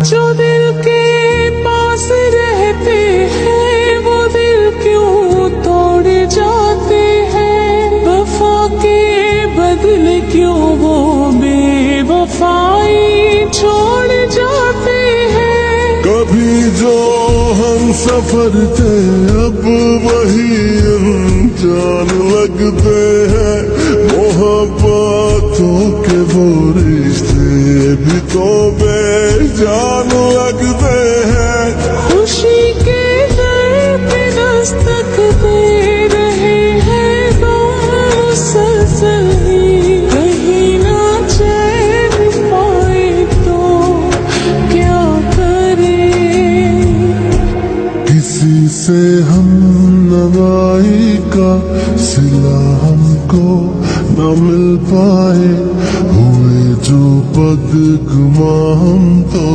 जो दिल के पास रहते हैं वो दिल क्यों तोड़ जाते हैं। वफा के बदले क्यों वो बेवफाई छोड़ जाते हैं। कभी जो हम सफर थे अब वही अनजान लगते हैं। मोहब्बतों के वो रिश्ते भी तो बेजान लगते हैं। खुशी के दर पे दस्तक दे रहे हैं गम मुसलसल ही। कहीं ना चैन पाए तो क्या करें। किसी से हम नवाई का सिला हमको न मिल पाए। हुए जो बदगुमा हम तो